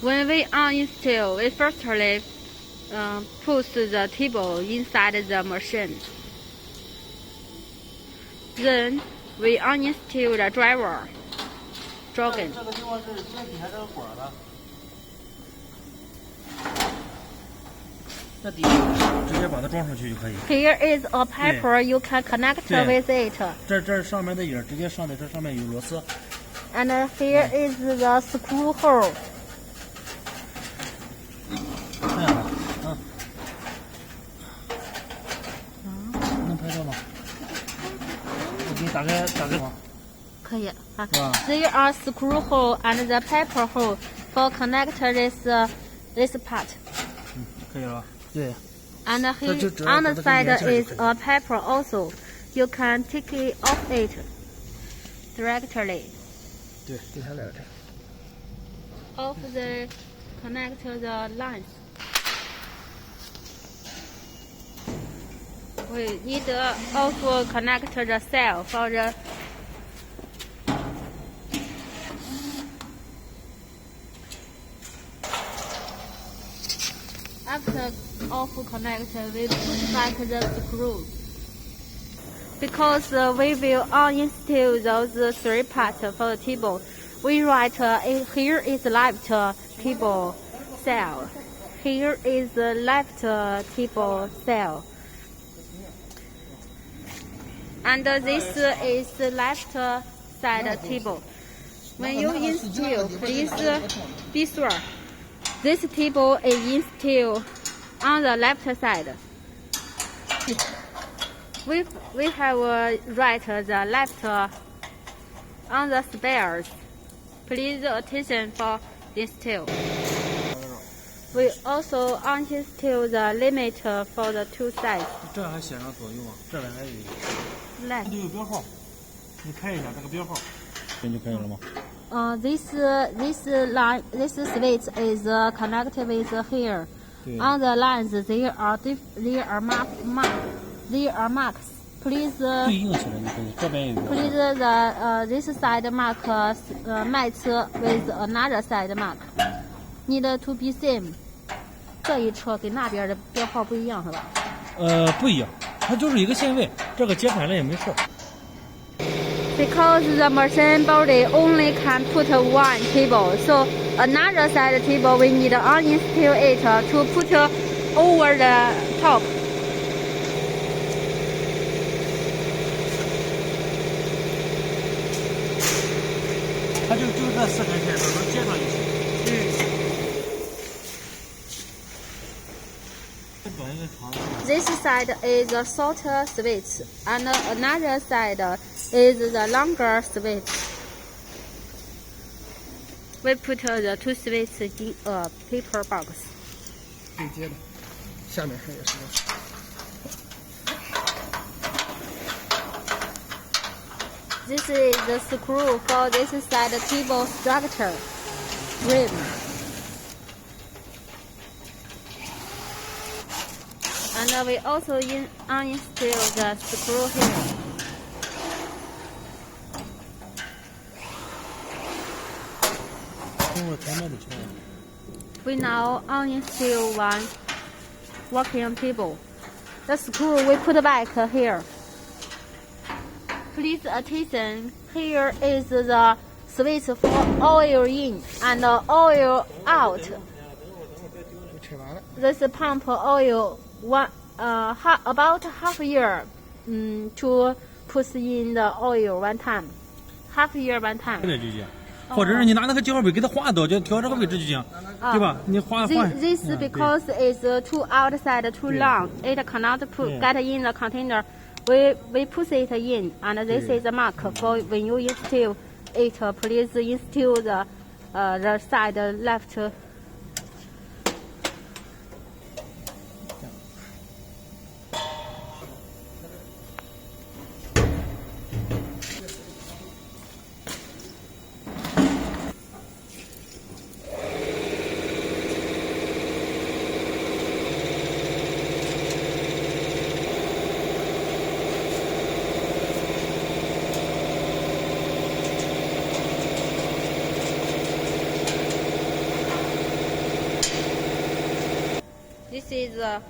When we uninstall, we firstly put the table inside the machine. Then we uninstall the driver. 这个地方是最底下这个管的，这底直接把它装上去就可以。Here is a paper you can connect with it. 这上面的眼直接上在这上面有螺丝。And here is the screw hole. 这样的，能拍到吗？我给你打开吗？可以啊。There are screw hole and the paper hole for connect this part. 可以了。对。And here on the side is a paper also. You can take it off it directly. 对，对下来了。Off the connect the lines. We need also connect the cell for the after off connect we put back the screws. Because we will uninstall those three parts for the table. We write here is left table cell. Here is the left table cell. And this is the left side table. When you install, please be sure this table is installed on the left side. We have write the left on the spares. Please attention for this table. We also uninstall the limit for the two sides. 这还写上左右啊，这边还有一个。 Left. 这有标号，你看一下这个标号，这就可以了吗？This line, this switch is connected with here. On the lines, there are marks. Please. 对应起来就可以，这边有一个。Please this side mark match with another side mark. Need to be same. 这一车跟那边的标号不一样是吧？不一样，它就是一个限位，这个接反了也没事。 Because the machine body only can put one table, so another side table we need to uninstall it to put over the top. 它就这四根线都能接上一起。This side is a shorter switch, and another side is the longer switch. We put the two switches in a paper box. 对接的，下面也是。This is the screw for this side table structure rim. And we also uninstall the screw here. We now uninstall one working table. The screw we put back here. Please attention, here is the switch for oil in and oil out. This pump oil about half a year to put in the oil one time. Half a year one time. 或者是你拿那个记号笔给它划到，就调这个位置就行，对吧？你划。This because it's too outside too long, it cannot get in the container. We put it in, and this is the mark for when you install it. Please install the side left. This is